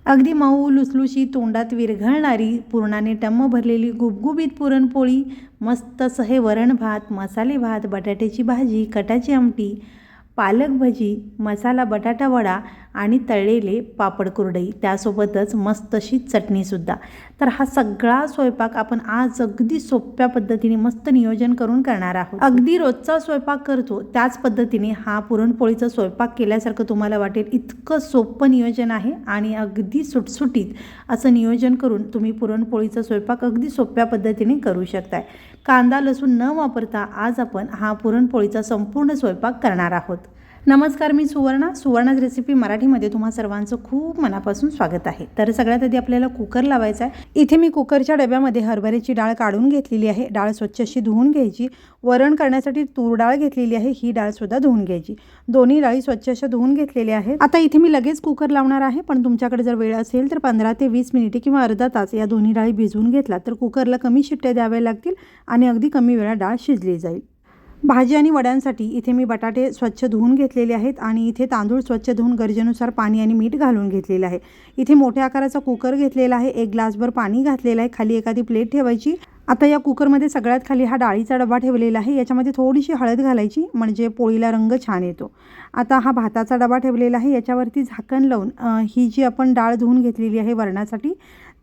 अगदी मऊ लुसलुशीत तोंडात विरघळणारी पुरणाने टम्म भरलेली गुबगुबीत पुरणपोळी, मस्त असं हे वरण भात, मसाले भात, बटाट्याची भाजी, कटाची आमटी, पालक भजी, मसाला बटाटा वडा आणि तळलेले पापड कुरडई, त्यासोबतच मस्त अशी चटणीसुद्धा. तर हा सगळा स्वयंपाक आपण आज अगदी सोप्या पद्धतीने मस्त नियोजन करून करणार आहोत. अगदी रोजचा स्वयंपाक करतो त्याच पद्धतीने हा पुरणपोळीचा स्वयंपाक केल्यासारखं तुम्हाला वाटेल, इतकं सोपं नियोजन आहे आणि अगदी सुटसुटीत असं नियोजन करून तुम्ही पुरणपोळीचा स्वयंपाक अगदी सोप्या पद्धतीने करू शकताय. कांदा लसूण न वापरता आज आपण हा पुरणपोळीचा संपूर्ण स्वयंपाक करणार आहोत. नमस्कार, मी सुवर्णाज रेसिपी मराठीमध्ये तुम्हा सर्वांचं खूप मनापासून स्वागत आहे. तर सगळ्यात आधी आपल्याला कुकर लावायचा आहे. इथे मी कुकरच्या डब्यामध्ये हरभऱ्याची डाळ काढून घेतलेली आहे. डाळ स्वच्छ अशी धुवून घ्यायची. वरण करण्यासाठी तूर डाळ घेतलेली आहे, ही डाळसुद्धा धुवून घ्यायची. दोन्ही डाळी स्वच्छ अशा धुवून घेतलेल्या आहेत. आता इथे मी लगेच कुकर लावणार आहे, पण तुमच्याकडे जर वेळ असेल तर 15 ते 20 मिनिटे किंवा अर्धा तास या दोन्ही डाळी भिजवून घेतला तर कुकरला कमी शिट्ट्या द्याव्या लागतील आणि अगदी कमी वेळात डाळ शिजली जाईल. भाजी आणि वड्यांसाठी इथे मी बटाटे स्वच्छ धुवून घेतलेले आहेत आणि इथे तांदूळ स्वच्छ धुवून गरजेनुसार पाणी आणि मीठ घालून घेतलेलं आहे. इथे मोठ्या आकाराचा कुकर घेतलेला आहे. 1 ग्लासभर पाणी घातलेलं आहे. खाली एखादी प्लेट ठेवायची. आता या कुकरमध्ये सगळ्यात खाली हा डाळीचा डबा ठेवलेला आहे. याच्यामध्ये थोडीशी हळद घालायची म्हणजे पोळीला रंग छान येतो. आता हा भाताचा डबा ठेवलेला आहे. याच्यावरती झाकण लावून ही जी आपण डाळ धुवून घेतलेली आहे वरणासाठी,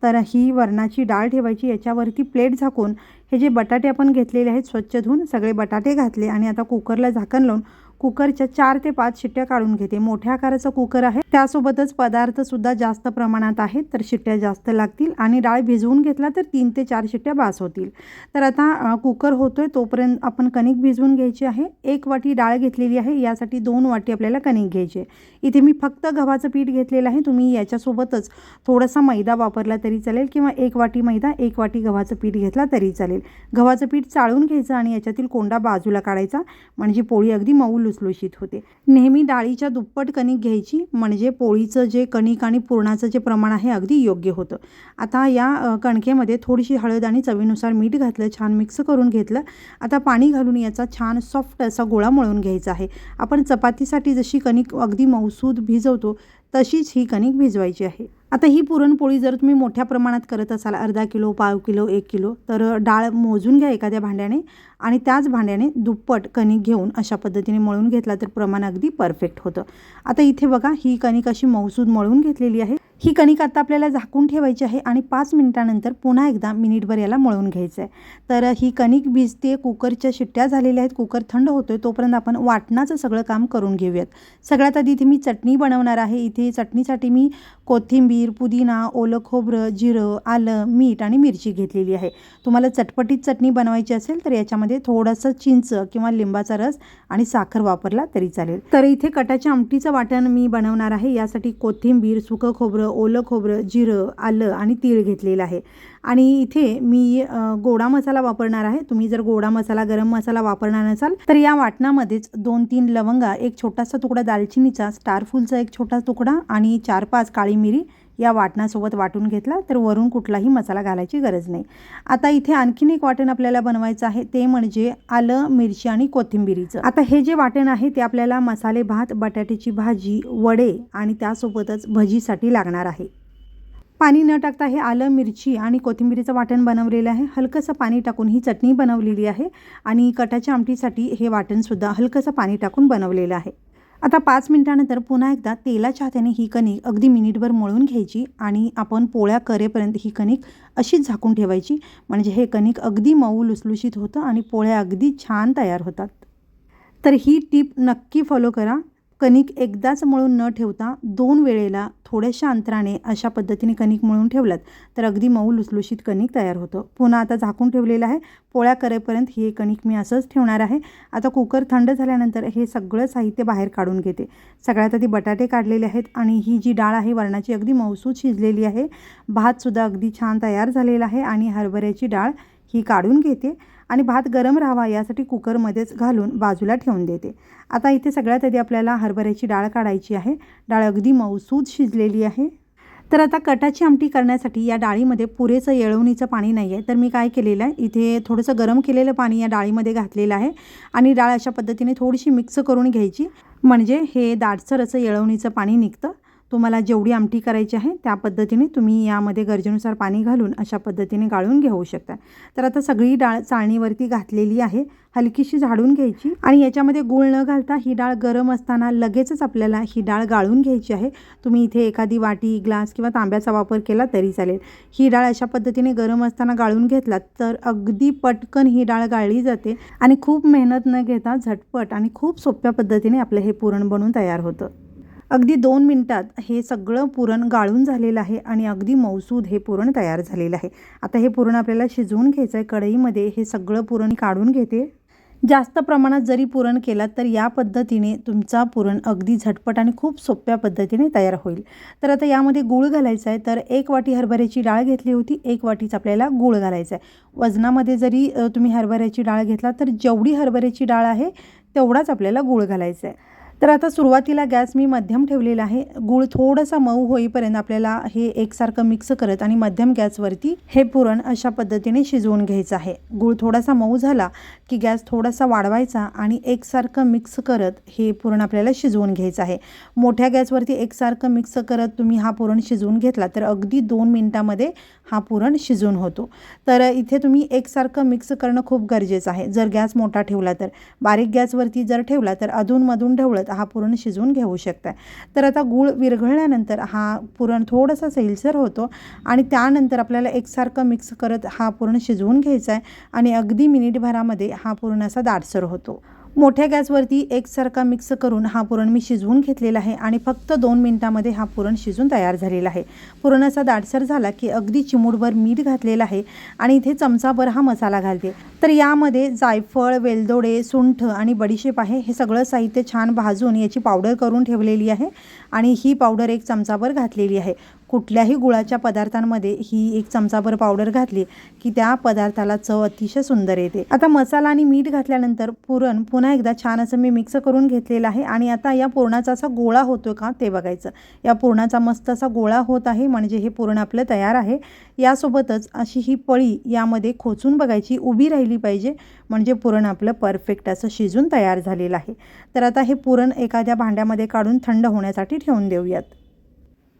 तर ही वरणाची डाळ ठेवायची. याच्यावरती प्लेट झाकून हे जे बटाटे आपण घेतलेले आहेत स्वच्छ धुवून सगळे बटाटे घातले आणि आता कुकरला झाकण लावून कुकरच्या 4 ते 5 शिट्ट्या काढून घेते. मोठ्या आकाराचा कुकर आहे, त्यासोबतच पदार्थसुद्धा जास्त प्रमाणात आहेत तर शिट्ट्या जास्त लागतील आणि डाळ भिजवून घेतला तर 3 ते 4 शिट्ट्या बास होतील. तर आता कुकर होतोय तोपर्यंत आपण कणिक भिजवून घ्यायची आहे. 1 वाटी डाळ घेतलेली आहे, यासाठी 2 वाटी आपल्याला कणिक घ्यायची. इथे मी फक्त गव्हाचं पीठ घेतलेलं आहे. तुम्ही याच्यासोबतच थोडासा मैदा वापरला तरी चालेल किंवा 1 वाटी मैदा 1 वाटी गव्हाचं पीठ घेतला तरी चालेल. गव्हाचं पीठ चाळून घ्यायचं आणि याच्यातील कोंडा बाजूला काढायचा म्हणजे पोळी अगदी मऊ लुसलुशीत होते. नेहमी डाळीच्या दुप्पट कणिक घ्यायची म्हणजे पोळीचं जे कणिक आणि पुरणाचं जे प्रमाण आहे अगदी योग्य होतं. आता या कणकेमध्ये थोडीशी हळद आणि चवीनुसार मीठ घातलं, छान मिक्स करून घेतलं. आता पाणी घालून याचा छान सॉफ्ट असा गोळा मळून घ्यायचा आहे. आपण चपातीसाठी जशी कणिक अगदी मऊसूद भिजवतो तशीच ही कणिक भिजवायची आहे. आता ही पुरणपोळी जर तुम्ही मोठ्या प्रमाणात करत असाल, अर्धा किलो, पाव किलो, 1 किलो, तर डाळ मोजून घ्या एखाद्या भांड्याने आणि त्याच भांड्याने दुप्पट कणिक घेऊन अशा पद्धतीने मळून घेतला तर प्रमाण अगदी परफेक्ट होतं. आता इथे बघा ही कणिक अशी मऊसूद मळून घेतलेली आहे. ही कणिक आता आपल्याला झाकून ठेवायची आहे आणि 5 मिनिटानंतर पुन्हा एकदा मिनिटभर याला मळून घ्यायचं आहे. तर ही कणिक भिजते, कुकरच्या शिट्ट्या झालेल्या आहेत, कुकर थंड होतोय तोपर्यंत आपण वाटणाचं सगळं काम करून घेऊयात. सगळ्यात आधी इथे मी चटणी बनवणार आहे. इथे चटणीसाठी मी कोथिंबीर, पुदिना, ओलं खोबरं, जिरं, आलं, मीठ आणि मिरची घेतलेली आहे. तुम्हाला चटपटीत चटणी बनवायची असेल तर याच्यामध्ये थोडंसं चिंच किंवा लिंबाचा रस आणि साखर वापरला तरी चालेल. तर इथे कटाच्या आमटीचं वाटण मी बनवणार आहे. यासाठी कोथिंबीर, सुकं खोबरं, ओलं खोबरं, जिरं, आलं आणि तीळ घेतलेलं आहे. आणि इथे मी गोडा मसाला वापरणार आहे. तुम्ही जर गोडा मसाला, गरम मसाला वापरणार नसाल तर या वाटणामध्येच 2-3 लवंगा, 1 छोटासा तुकडा दालचिनीचा, स्टार फूलचा 1 छोटा तुकडा आणि 4-5 काळी मिरी या वाटणासोबत वाटून घेतला तर वरून कुठलाही मसाला घालायची गरज नाही. आता इथे आणखीन एक वाटण आपल्याला बनवायचं आहे, ते म्हणजे आलं, मिरची आणि कोथिंबीरीचं. आता हे जे वाटण आहे ते आपल्याला मसाले भात, बटाट्याची भाजी, वडे आणि त्यासोबतच भजीसाठी लागणार आहे. पाणी न टाकता हे आलं, मिरची आणि कोथिंबीरीचं वाटण बनवलेलं आहे. हलकंसं पाणी टाकून ही चटणी बनवलेली आहे आणि कटाच्या आमटीसाठी हे वाटणसुद्धा हलकंसं पाणी टाकून बनवलेलं आहे. आता 5 मिनिटानंतर पुन्हा एकदा तेलाच्या हाताने ही कणिक अगदी मिनिटभर मळून घ्यायची आणि आपण पोळ्या करेपर्यंत ही कणिक अशीच झाकून ठेवायची म्हणजे हे कणिक अगदी मऊ लुसलुशीत होतं आणि पोळ्या अगदी छान तयार होतात. तर ही टिप नक्की फॉलो करा. कणिक एकदाच मळून न ठेवता 2 वेळेला थोड्याशा अंतराने अशा पद्धतीने कणिक मळून ठेवलात तर अगदी मऊ लुसलुशीत कणिक तयार होतं. पुन्हा आता झाकून ठेवलेलं आहे. पोळ्या करेपर्यंत ही कणिक मी असंच ठेवणार आहे. आता कुकर थंड झाल्यानंतर हे सगळं साहित्य बाहेर काढून घेते. सगळ्यात आधी बटाटे काढलेले आहेत आणि ही जी डाळ आहे वरणाची अगदी मऊसूद शिजलेली आहे. भातसुद्धा अगदी छान तयार झालेला आहे आणि हरभऱ्याची डाळ ही काढून घेते आणि भात गरम राहावा यासाठी कुकरमध्येच घालून बाजूला ठेवून देते. आता इथे सगळ्यात आधी आपल्याला हरभऱ्याची डाळ काढायची आहे. डाळ अगदी मऊसूद शिजलेली आहे. तर आता कटाची आमटी करण्यासाठी या डाळीमध्ये पुरेसं येळवणीचं पाणी नाही आहे, तर मी काय केलेलं आहे, इथे थोडंसं गरम केलेलं पाणी या डाळीमध्ये घातलेलं आहे आणि डाळ अशा पद्धतीने थोडीशी मिक्स करून घ्यायची म्हणजे हे दाटसर असं येळवणीचं पाणी निघतं. तुम्हाला जेवढी आमटी करायची आहे त्या पद्धतीने तुम्ही यामध्ये गरजेनुसार पाणी घालून अशा पद्धतीने गाळून घेऊ शकता। तर आता सगळी डाळ चाळणीवरती घातलेली आहे, हलकीशी झाडून घ्यायची आणि याच्यामध्ये गूळ न घालता ही डाळ गरम असताना लगेचच आपल्याला ही डाळ गाळून घ्यायची आहे। तुम्ही इथे एखादी वाटी, ग्लास किंवा तांब्याचा वापर केला तरी चालेल। ही डाळ अशा पद्धतीने गरम असताना गाळून घेतलात तर अगदी पटकन ही डाळ गाळली जाते आणि खूप मेहनत न घेता झटपट आणि खूप सोप्या पद्धतीने आपलं हे पुरण बनून तयार होतं। अगदी 2 मिनिटात हे सगळं पुरण गाळून झालेलं आहे आणि अगदी मऊसूद हे पुरण तयार झालेलं आहे। आता हे पुरण आपल्याला शिजवून घ्यायचं आहे। कढईमध्ये हे सगळं पुरण काढून घेते। जास्त प्रमाणात जरी पुरण केलात तर या पद्धतीने तुमचा पुरण अगदी झटपट आणि खूप सोप्या पद्धतीने तयार होईल। तर आता यामध्ये गूळ घालायचा आहे। तर 1 वाटी हरभऱ्याची डाळ घेतली होती, 1 वाटीच आपल्याला गूळ घालायचा आहे। वजनामध्ये जरी तुम्ही हरभऱ्याची डाळ घेतला तर जेवढी हरभऱ्याची डाळ आहे तेवढाच आपल्याला गूळ घालायचा आहे। तर आता सुरुवातीला गॅस मी मध्यम ठेवलेला आहे। गूळ थोडासा मऊ होईपर्यंत आपल्याला हे एकसारखं मिक्स करत आणि मध्यम गॅसवरती हे पुरण अशा पद्धतीने शिजवून घ्यायचं आहे। गूळ थोडासा मऊ झाला की गॅस थोडासा वाढवायचा आणि एकसारखं मिक्स करत हे पुरण आपल्याला शिजवून घ्यायचं आहे। मोठ्या गॅसवरती एकसारखं मिक्स करत तुम्ही हा पुरण शिजवून घेतला तर अगदी 2 मिनिटांमध्ये हा पुरण शिजून होतो। तर इथे तुम्ही एकसारखं मिक्स करणं खूप गरजेचं आहे। जर गॅस मोठा ठेवला तर, बारीक गॅसवरती जर ठेवला तर अधूनमधून ढवळत हा पुरण शिजवून घेऊ शकता। तर आता गूळ विरघळल्यानंतर हा पुरण थोडासा सैलसर होतो आणि त्यानंतर आपल्याला एकसारखं मिक्स करत हा पुरण शिजवून घ्यायचा आहे आणि अगदी मिनिटभरामध्ये हा पुरण असा दाटसर होतो। मोठ्या गॅसवरती एकसारखा मिक्स करून हा पुरण मी शिजवून घेतलेला आहे आणि फक्त 2 मिनिटांमध्ये हा पुरण शिजून तयार झालेला आहे। पुरण असा दाटसर झाला की अगदी चिमूटभर मीठ घातलेलं आहे आणि इथे चमचाभर हा मसाला घालते। तर यामध्ये जायफळ, वेलदोडे, सुंठ आणि बडीशेप आहे। हे सगळं साहित्य छान भाजून याची पावडर करून ठेवलेली आहे आणि ही पावडर 1 चमचाभर घातलेली आहे। कुठल्याही गुळाच्या पदार्थांमध्ये ही 1 चमचाभर पावडर घातली की त्या पदार्थाला चव अतिशय सुंदर येते। आता मसाला आणि मीठ घातल्यानंतर पुरण पुन्हा एकदा छान असं मी मिक्स करून घेतलेलं आहे आणि आता या पुरणाचा असा गोळा होतो का ते बघायचं। या पुरणाचा मस्त असा गोळा होत आहे म्हणजे हे पुरण आपलं तयार आहे। यासोबतच अशी ही पळी यामध्ये खोचून बघायची, उभी राहिली पाहिजे म्हणजे पुरण आपलं परफेक्ट असं शिजून तयार झालेलं आहे। तर आता हे पुरण एखाद्या भांड्यामध्ये काढून थंड होण्यासाठी ठेवून देऊयात।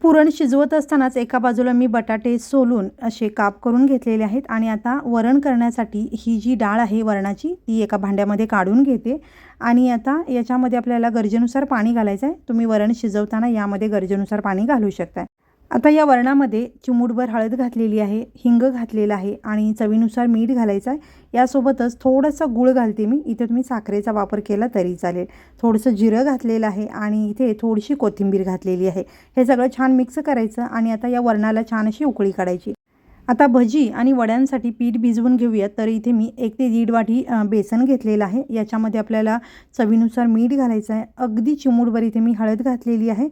पुरण शिजवत असतानाच एका बाजूला मी बटाटे सोलून असे काप करून घेतलेले आहेत आणि आता वरण करण्यासाठी ही जी डाळ आहे वरणाची ती एका भांड्यामध्ये काढून घेते आणि आता याच्यामध्ये आपल्याला गरजेनुसार पाणी घालायचं आहे। तुम्ही वरण शिजवताना यामध्ये गरजेनुसार पाणी घालू शकता। आता या वरणामध्ये चिमूटभर हळद घातलेली आहे, हिंग घातलेला आहे आणि चवीनुसार मीठ घालायचं आहे। यासोबतच थोडंसं गूळ घालते मी, इथे तुम्ही साखरेचा वापर केला तरी चालेल। थोडंसं जिरं घातलेलं आहे आणि इथे थोडीशी कोथिंबीर घातलेली आहे। हे सगळं छान मिक्स करायचं आणि आता या वरणाला छान अशी उकळी काढायची। आता भजी आणि वड्यांसाठी पीठ भिजवून घेऊयात। तर इथे मी 1 ते 1.5 वाटी बेसन घेतलेलं आहे। याच्यामध्ये आपल्याला चवीनुसार मीठ घालायचं आहे। अगदी चिमूटभर इथे मी हळद घातलेली आहे।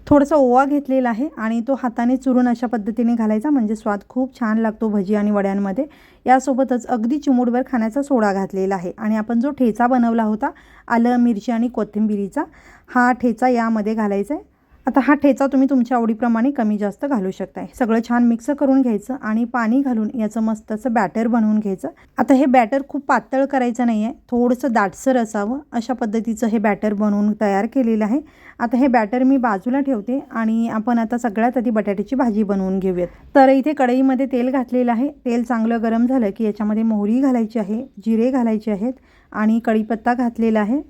थोडासा ओवा घेतलेला आहे आणि तो हाताने चुरून अशा पद्धतीने घालायचा म्हणजे स्वाद खूप छान लागतो भजी आणि वड्यांमध्ये। यासोबतच अगदी चिमूटभर खाण्याचा सोडा घातलेला आहे आणि आपण जो ठेचा बनवला होता आलं, मिरची आणि कोथिंबीरीचा, हा ठेचा यामध्ये घालायचा आहे। आता हा ठेचा तुम्ही तुमच्या आवडीप्रमाणे कमी जास्त घालू शकता। सगळं छान मिक्स करून घ्यायचं आणि पाणी घालून याचं मस्त असं बॅटर बनवून घ्यायचं। आता हे बॅटर खूप पातळ करायचं नाही आहे, थोडंसं दाटसर असावं अशा पद्धतीचं हे बॅटर बनवून तयार केलेलं आहे। आता हे बॅटर मी बाजूला ठेवते आणि आपण आता सगळ्यात आधी बटाट्याची भाजी बनवून घेऊयात। तर इथे कढईमध्ये तेल घातलेलं आहे। तेल चांगलं गरम झालं की याच्यामध्ये मोहरी घालायची आहे, जिरे घालायचे आहेत आणि कढीपत्ता घातलेला आहे।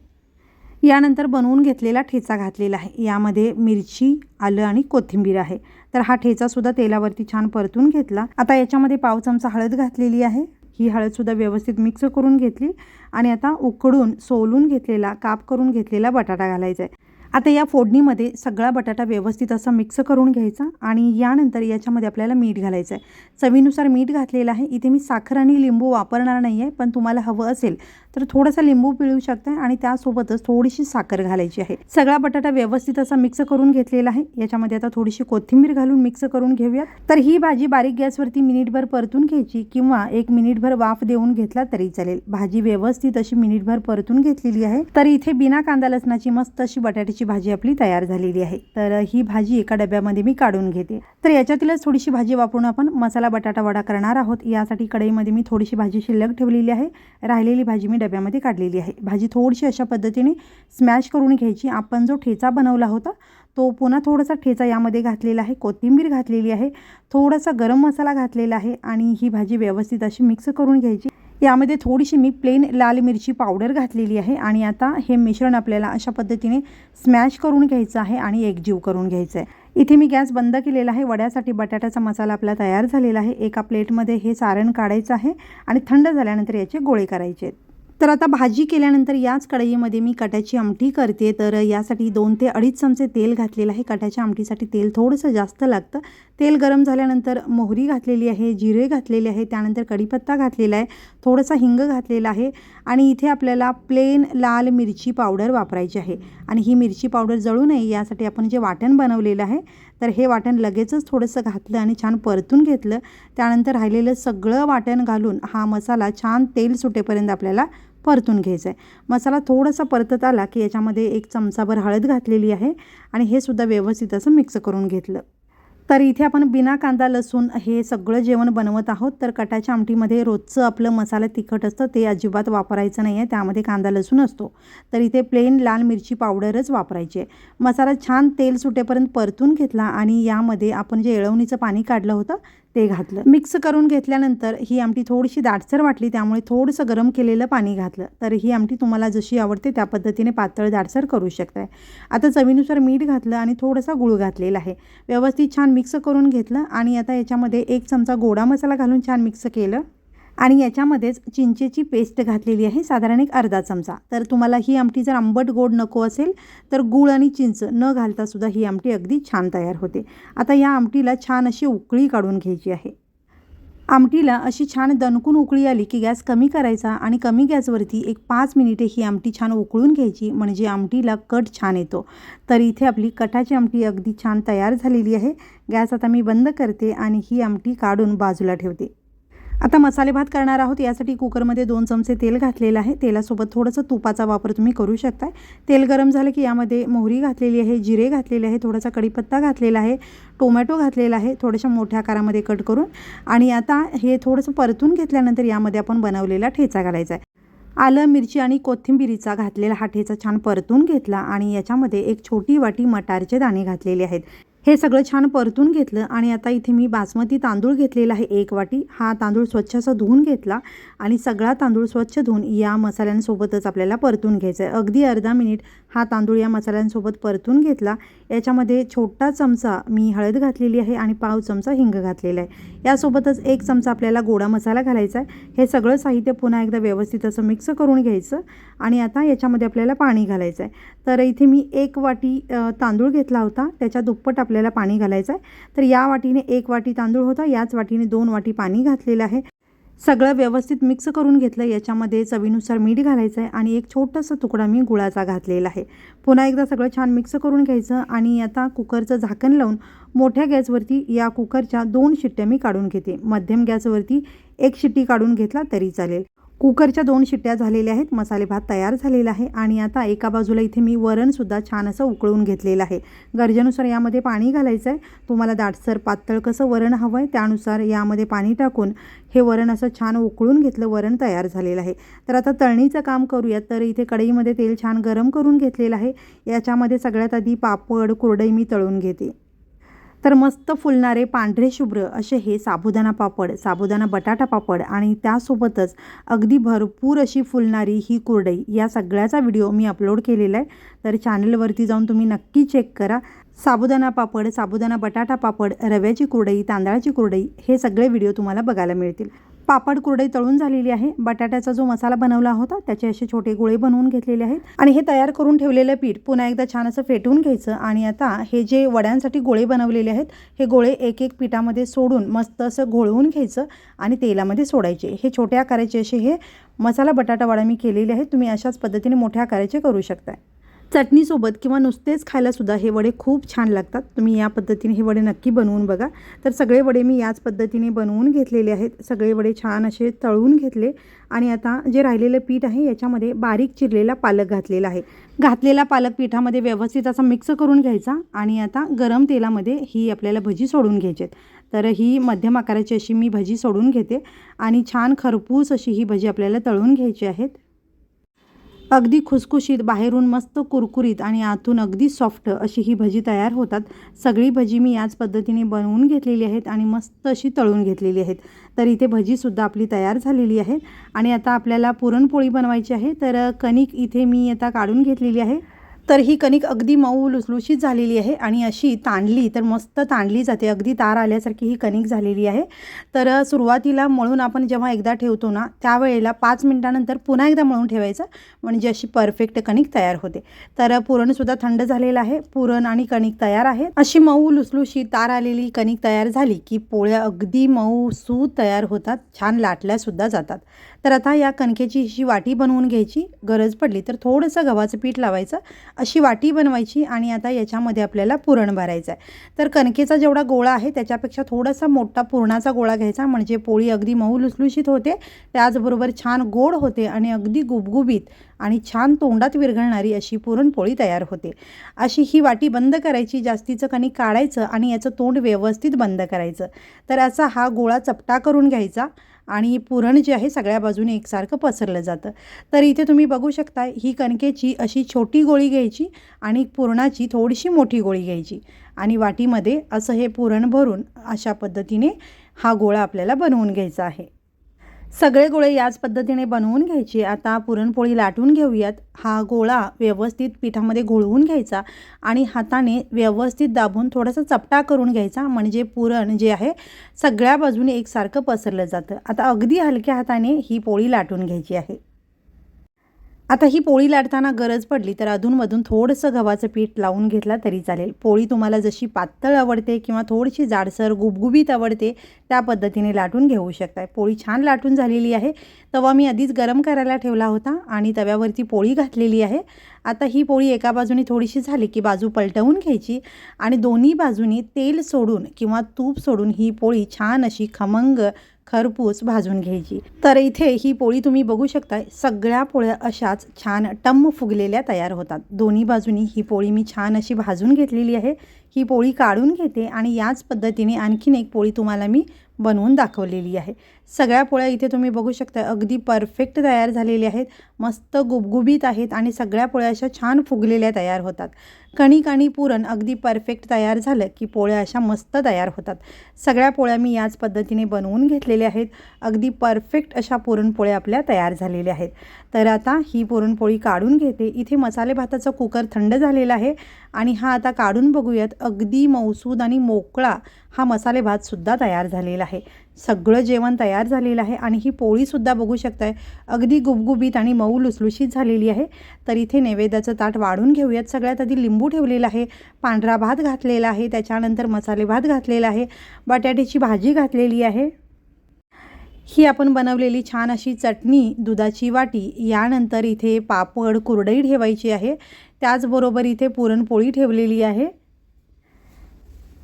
यानंतर बनवून घेतलेला ठेचा घातलेला आहे। यामध्ये मिरची, आलं आणि कोथिंबीर आहे। तर हा ठेचासुद्धा तेलावरती छान परतून घेतला। आता याच्यामध्ये पाव चमचा हळद घातलेली आहे। ही हळदसुद्धा व्यवस्थित मिक्स करून घेतली आणि आता उकडून सोलून घेतलेला काप करून घेतलेला बटाटा घालायचा आहे। आता या फोडणीमध्ये सगळा बटाटा व्यवस्थित असा मिक्स करून घ्यायचा आणि यानंतर याच्यामध्ये आपल्याला मीठ घालायचं आहे। चवीनुसार मीठ घातलेलं आहे। इथे मी साखर आणि लिंबू वापरणार नाही आहे, पण तुम्हाला हवं असेल तर थोडासा लिंबू पिळू शकता आणि त्यासोबतच थोडीशी साखर घालायची आहे। सगळा बटाटा व्यवस्थित असा मिक्स करून घेतलेला आहे। याच्यामध्ये आता थोडीशी कोथिंबीर घालून मिक्स करून घेऊयात। तर ही भाजी बारीक गॅसवरती मिनिटभर परतून घ्यायची किंवा 1 मिनिटभर वाफ देऊन घेतला तरी चालेल। भाजी व्यवस्थित अशी मिनिटभर परतून घेतलेली आहे। तर इथे बिना कांदा लसणाची मस्त अशी बटाट्याची भाजी आपली तयार झालेली आहे। तर ही भाजी एका डब्यामध्ये मी काढून घेते। तर याच्यातीलच थोडीशी भाजी वापरून आपण मसाला बटाटा वडा करणार आहोत। यासाठी कढईमध्ये मी थोडीशी भाजी शिल्लक ठेवलेली आहे। राहिलेली भाजी मी डब्यामध्ये काढलेली आहे। भाजी थोडीशी अशा पद्धतीने स्मॅश करून घ्यायची। आपण जो ठेचा बनवला होता तो पुन्हा थोडासा ठेचा यामध्ये घातलेला आहे, कोथिंबीर घातलेली आहे, थोडासा गरम मसाला घातलेला आहे आणि ही भाजी व्यवस्थित अशी मिक्स करून घ्यायची। यामध्ये थोडीशी मी प्लेन लाल मिरची पावडर घातलेली आहे आणि आता हे मिश्रण आपल्याला अशा पद्धतीने स्मॅश करून घ्यायचं आहे आणि एकजीव करून घ्यायचं आहे। इथे मी गॅस बंद केलेला आहे। वड्यासाठी बटाट्याचा मसाला आपला तयार झालेला आहे। एका प्लेटमध्ये हे सारण काढायचं आहे आणि थंड झाल्यानंतर याचे गोळे करायचे आहेत। तर आता भाजी केल्यानंतर याच कढईमध्ये मी कटाची आमटी करते। तर यासाठी 2 ते 2.5 चमचे तेल घातलेलं आहे। कटाच्या आमटीसाठी तेल थोडंसं जास्त लागतं। तेल गरम झाल्यानंतर मोहरी घातलेली आहे, जिरे घातलेले आहे, त्यानंतर कढीपत्ता घातलेला आहे, थोडासा हिंग घातलेला आहे आणि इथे आपल्याला प्लेन लाल मिरची पावडर वापरायची आहे आणि ही मिरची पावडर जळू नये यासाठी आपण जे वाटण बनवलेलं आहे तर हे वाटण लगेचच थोडंसं घातलं आणि छान परतून घेतलं। त्यानंतर राहिलेलं सगळं वाटण घालून हा मसाला छान तेल सुटेपर्यंत आपल्याला परतून घ्यायचा आहे। मसाला थोडासा परतत आला की याच्यामध्ये 1 चमचाभर हळद घातलेली आहे आणि हे सुद्धा व्यवस्थित असं मिक्स करून घेतलं। तर इथे आपण बिना कांदा लसूण हे सगळं जेवण बनवत आहोत। तर कटाच्या आमटीमध्ये रोजचं आपलं मसाला तिखट असतं ते अजिबात वापरायचं नाही आहे, त्यामध्ये कांदा लसूण असतो। तर इथे प्लेन लाल मिरची पावडरच वापरायची आहे। मसाला छान तेल सुटेपर्यंत परतून घेतला आणि यामध्ये आपण जे येळवणीचं पाणी काढलं होतं ते घातलं। मिक्स करून घेतल्यानंतर ही आमटी थोडीशी दाटसर वाटली त्यामुळे थोडंसं गरम केलेलं पाणी घातलं। तर ही आमटी तुम्हाला जशी आवडते त्या पद्धतीने पातळ दाटसर करू शकताय। आता चवीनुसार मीठ घातलं आणि थोडासा गूळ घातलेला आहे। व्यवस्थित छान मिक्स करून घेतलं आणि आता याच्यामध्ये 1 चमचा गोडा मसाला घालून छान मिक्स केलं आणि याच्यामध्येच चिंचेची पेस्ट घातलेली आहे, साधारण 1 अर्धा चमचा। तर तुम्हाला ही आमटी जर आंबट गोड नको असेल तर गूळ आणि चिंच न घालता सुद्धा ही आमटी अगदी छान तयार होते। आता या आमटीला छान अशी उकळी काढून घ्यायची आहे। आमटीला अशी छान दणकून उकळी आली की गॅस कमी करायचा आणि कमी गॅसवरती 5 मिनिटे ही आमटी छान उकळून घ्यायची, म्हणजे आमटीला कट छान येतो। तर इथे आपली कटाची आमटी अगदी छान तयार झालेली आहे। गॅस आता मी बंद करते आणि ही आमटी काढून बाजूला ठेवते। आता मसाले भात करणार आहोत। यासाठी कुकरमध्ये 2 चमचे तेल घातलेलं आहे। तेलासोबत थोडंसं तुपाचा वापर तुम्ही करू शकता। तेल गरम झालं की यामध्ये मोहरी घातलेली आहे, जिरे घातलेले आहे, थोडासा कढीपत्ता घातलेला आहे, टोमॅटो घातलेला आहे थोड्याशा मोठ्या आकारामध्ये कट करून आणि आता हे थोडंसं परतून घेतल्यानंतर यामध्ये आपण बनवलेला ठेचा घालायचा आहे। आलं, मिरची आणि कोथिंबीरीचा घातलेला हा ठेचा छान परतून घेतला आणि याच्यामध्ये 1 छोटी वाटी मटारचे दाणे घातलेले आहेत। हे सगळं छान परतून घेतलं आणि आता इथे मी बासमती तांदूळ घेतलेला आहे 1 वाटी। हा तांदूळ स्वच्छ असा धुवून घेतला आणि सगळा तांदूळ स्वच्छ धुवून या मसाल्यांसोबतच आपल्याला परतून घ्यायचा आहे। अगदी अर्धा मिनिट हा तांदूळ या मसाल्यांसोबत परतून घेतला। याच्यामध्ये छोटा चमचा मी हळद घातलेली आहे आणि पाव चमचा हिंग घातलेला आहे। यासोबतच 1 चमचा आपल्याला गोडा मसाला घालायचा आहे। हे सगळं साहित्य पुन्हा एकदा व्यवस्थित असं मिक्स करून घ्यायचं आणि आता याच्यामध्ये आपल्याला पाणी घालायचं आहे। तर इथे मी 1 वाटी तांदूळ घेतला होता, त्याच्या दुप्पट आपल्याला पाणी घालायचं आहे। तर या वाटीने 1 वाटी तांदूळ होता, याच वाटीने 2 वाटी पाणी घातलेलं आहे। सगळं व्यवस्थित मिक्स करून घेतलं। याच्यामध्ये चवीनुसार मीठ घालायचं आहे आणि 1 छोटासा तुकडा मी गुळाचा घातलेला आहे। पुन्हा एकदा सगळं छान मिक्स करून घ्यायचं आणि आता कुकरचं झाकण लावून मोठ्या गॅसवरती या कुकरच्या 2 शिट्ट्या मी काढून घेते। मध्यम गॅसवरती 1 शिट्टी काढून घेतला तरी चालेल। कुकरच्या 2 शिट्ट्या झालेल्या आहेत। मसाले भात तयार झालेला आहे आणि आता एका बाजूला इथे मी वरणसुद्धा छान असं उकळून घेतलेलं आहे। गरजेनुसार यामध्ये पाणी घालायचं आहे। तुम्हाला दाटसर पातळ कसं वरण हवं आहे त्यानुसार यामध्ये पाणी टाकून हे वरण असं छान उकळून घेतलं। वरण तयार झालेलं आहे। तर आता तळणीचं काम करूयात। तर इथे कढईमध्ये तेल छान गरम करून घेतलेलं आहे। याच्यामध्ये सगळ्यात आधी पापड, कुरडई मी तळून घेते। तर मस्त फुलणारे पांढरे शुभ्र असे हे साबुदाणा पापड, साबुदाणा बटाटा पापड आणि त्यासोबतच अगदी भरपूर अशी फुलणारी ही कुरडई, या सगळ्याचा व्हिडिओ मी अपलोड केलेला आहे। तर चॅनलवरती जाऊन तुम्ही नक्की चेक करा। साबुदाणा पापड, साबुदाणा बटाटा पापड, रव्याची कुरडई, तांदळाची कुरडई हे सगळे व्हिडिओ तुम्हाला बघायला मिळतील। पापड कुरडई तळून झालेली आहे। बटाट्याचा जो मसाला बनवला होता त्याचे असे छोटे गोळे बनवून घेतलेले आहेत आणि हे तयार करून ठेवलेलं पीठ पुन्हा एकदा छान असं फेटून घ्यायचं आणि आता हे जे वड्यांसाठी गोळे बनवलेले आहेत हे गोळे एक एक पिठामध्ये सोडून मस्त असं घोळवून घ्यायचं आणि तेलामध्ये सोडायचे। हे छोट्या आकाराचे असे हे मसाला बटाटा वडा मी केलेले आहेत। तुम्ही अशाच पद्धतीने मोठ्या आकाराचे करू शकता। चटणीसोबत किंवा नुसतेच खायलासुद्धा हे वडे खूप छान लागतात। तुम्ही या पद्धतीने हे वडे नक्की बनवून बघा। तर सगळे वडे मी याच पद्धतीने बनवून घेतलेले आहेत। सगळे वडे छान असे तळून घेतले आणि आता जे राहिलेलं पीठ आहे याच्यामध्ये बारीक चिरलेला पालक घातलेला आहे। घातलेला पालक पिठामध्ये व्यवस्थित असा मिक्स करून घ्यायचा आणि आता गरम तेलामध्ये ही आपल्याला भजी सोडून घ्यायची। तर ही मध्यम आकाराची अशी मी भजी सोडून घेते आणि छान खरपूस अशी ही भजी आपल्याला तळून घ्यायची आहेत। अगदी खुसखुशीत, बाहेरून मस्त कुरकुरीत आणि आतून अगदी सॉफ्ट अशी ही भजी तयार होतात. सगळी भजी मी याच पद्धतीने बनवून घेतलेली आहेत आणि मस्त अशी तळून घेतलेली आहेत. तर इथे भजीसुद्धा आपली तयार झालेली आहे आणि आता आपल्याला पुरणपोळी बनवायची आहे. तर कणिक इथे मी आता काढून घेतलेली आहे. तर ही कणिक अगदी मऊ लुसलुशीत झालेली आहे आणि अशी ताणली तर मस्त ताणली जाते. अगदी तार आल्यासारखी ही कणिक झालेली आहे. तर सुरुवातीला मळून आपण जेव्हा एकदा ठेवतो ना, त्यावेळेला 5 मिनिटानंतर पुन्हा एकदा मळून ठेवायचं, म्हणजे अशी परफेक्ट कणिक तयार होते. तर पुरणसुद्धा थंड झालेलं आहे. पुरण आणि कणिक तयार आहे. अशी मऊ लुसलुशीत तार आलेली कणिक तयार झाली की पोळ्या अगदी मऊ सूत तयार होतात, छान लाटल्यासुद्धा जातात. तर आता या कणकेची अशी वाटी बनवून घ्यायची. गरज पडली तर थोडंसं गव्हाचं पीठ लावायचं, अशी वाटी बनवायची आणि आता याच्यामध्ये आपल्याला पुरण भरायचं आहे. तर कणकेचा जेवढा गोळा आहे त्याच्यापेक्षा थोडासा मोठा पुरणाचा गोळा घ्यायचा, म्हणजे पोळी अगदी मऊ लुसलुशीत होते, त्याचबरोबर छान गोड होते आणि अगदी गुबगुबीत आणि छान तोंडात विरघळणारी अशी पुरणपोळी तयार होते. अशी ही वाटी बंद करायची, जास्तीचं कणिक काढायचं आणि याचं तोंड व्यवस्थित बंद करायचं. तर असा हा गोळा चपटा करून घ्यायचा आणि पुरण जे आहे सगळ्या बाजूने एकसारखं पसरलं जातं. तर इथे तुम्ही बघू शकता, ही कणकेची अशी छोटी गोळी घ्यायची आणि पुरणाची थोडीशी मोठी गोळी घ्यायची आणि वाटीमध्ये असं हे पुरण भरून अशा पद्धतीने हा गोळा आपल्याला बनवून घ्यायचा आहे. सगळे गोळे याच पद्धतीने बनवून घ्यायचे. आता पुरणपोळी लाटून घेऊयात. हा गोळा व्यवस्थित पिठामध्ये घोळवून घ्यायचा आणि हाताने व्यवस्थित दाबून थोडासा चपटा करून घ्यायचा, म्हणजे पुरण जे आहे सगळ्या बाजूने एकसारखं पसरलं जातं. आता अगदी हलक्या हाताने ही पोळी लाटून घ्यायची आहे. आता ही पोळी लाटताना गरज पडली तर अधूनमधून थोडंसं गव्हाचं पीठ लावून घेतला तरी चालेल. पोळी तुम्हाला जशी पातळ आवडते किंवा थोडीशी जाडसर गुबगुबीत आवडते त्या पद्धतीने लाटून घेऊ शकता. पोळी छान लाटून झालेली आहे. तवा मी आधीच गरम करायला ठेवला होता आणि तव्यावरती पोळी घातलेली आहे. आता ही पोळी एका बाजूने थोडीशी झाली की बाजू पलटवून घ्यायची आणि दोन्ही बाजूनी तेल सोडून किंवा तूप सोडून ही पोळी छान अशी खमंग खरपूस भाजून घ्यायची. तर इथे ही पोळी तुम्ही बघू शकता, सगळ्या पोळ्या अशाच छान टम्म फुगलेल्या तयार होतात. दोन्ही बाजूनी ही पोळी मी छान अशी भाजून घेतलेली आहे. ही पोळी काढून घेते आणि याच पद्धतीने आणखीन एक पोळी तुम्हाला मी बनवून दाखवलेली आहे. सगळ्या पोळ्या इथे तुम्ही बघू शकता अगदी परफेक्ट तयार झालेल्या आहेत, मस्त गुबगुबीत आहेत आणि सगळ्या पोळ्या अशा छान फुगलेल्या तयार होतात. कणिक आणि पुरण अगदी परफेक्ट तयार झालं की पोळ्या अशा मस्त तयार होतात. सगळ्या पोळ्या मी याच पद्धतीने बनवून घेतलेल्या आहेत. अगदी परफेक्ट अशा पुरणपोळ्या आपल्या तयार झालेल्या आहेत. तर आता ही पुरणपोळी काढून घेते. इथे मसाले भाताचा कुकर थंड झालेला आहे आणि हा आता काढून बघूयात. अगदी मऊसूद आणि मोकळा हा मसाले भातसुद्धा तयार झालेला आहे. सगळं जेवण तयार झालेलं आहे आणि ही पोळीसुद्धा बघू शकताय अगदी गुबगुबीत आणि मऊ लुसलुशीत झालेली आहे. तर इथे नैवेद्याचं ताट वाढून घेऊयात. सगळ्यात आधी लिंबू ठेवलेला आहे, पांढरा भात घातलेला आहे, त्याच्यानंतर मसाले भात घातलेला आहे, बटाट्याची भाजी घातलेली आहे, ही आपण बनवलेली छान अशी चटणी, दुधाची वाटी, यानंतर इथे पापड कुरडई ठेवायची आहे, त्याचबरोबर इथे पुरणपोळी ठेवलेली आहे.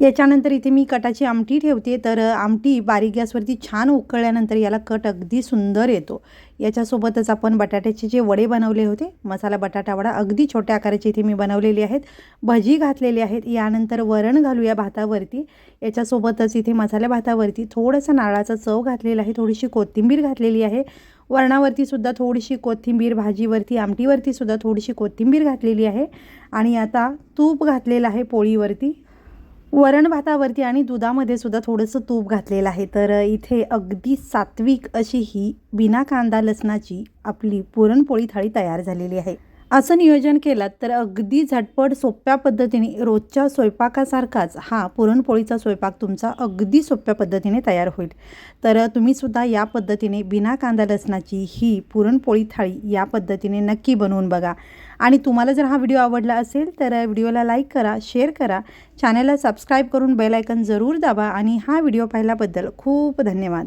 याच्यानंतर इथे मी कटाची आमटी ठेवते. तर आमटी बारीक गॅसवरती छान उकळल्यानंतर याला कट अगदी सुंदर येतो. याच्यासोबतच आपण बटाट्याचे जे वडे बनवले होते, मसाला बटाटा वडा अगदी छोट्या आकाराचे इथे मी बनवलेले आहेत, भजी घातलेली आहेत. यानंतर वरण घालूया भातावरती. याच्यासोबतच इथे मसाल्या भातावरती थोडंसं नारळाचा चव घातलेला आहे, थोडीशी कोथिंबीर घातलेली आहे. वरणावरती सुद्धा थोडीशी कोथिंबीर, भाजीवरती आमटीवरती सुद्धा थोडीशी कोथिंबीर घातलेली आहे आणि आता तूप घातलेलं आहे पोळीवरती. वरण भातावरती आणि दुधामध्ये सुद्धा थोडंसं तूप घातलेलं आहे. तर इथे अगदी सात्विक अशी ही बिना कांदा लसणाची आपली पुरणपोळी थाळी तयार झालेली आहे. असं नियोजन केलं तर अगदी झटपट सोप्या पद्धतीने रोजच्या स्वयंपाकासारखाच हा पुरणपोळीचा स्वयंपाक तुमचा अगदी सोप्या पद्धतीने तयार होईल. तर तुम्हीसुद्धा या पद्धतीने बिना कांदा लसणाची ही पुरणपोळी थाळी या पद्धतीने नक्की बनवून बघा. आणि तुम्हाला जर हा व्हिडिओ आवडला असेल तर व्हिडिओला लाईक करा, शेअर करा, चॅनलला सबस्क्राईब करून बेल आयकॉन जरूर दाबा आणि हा व्हिडिओ पाहिल्याबद्दल खूप धन्यवाद.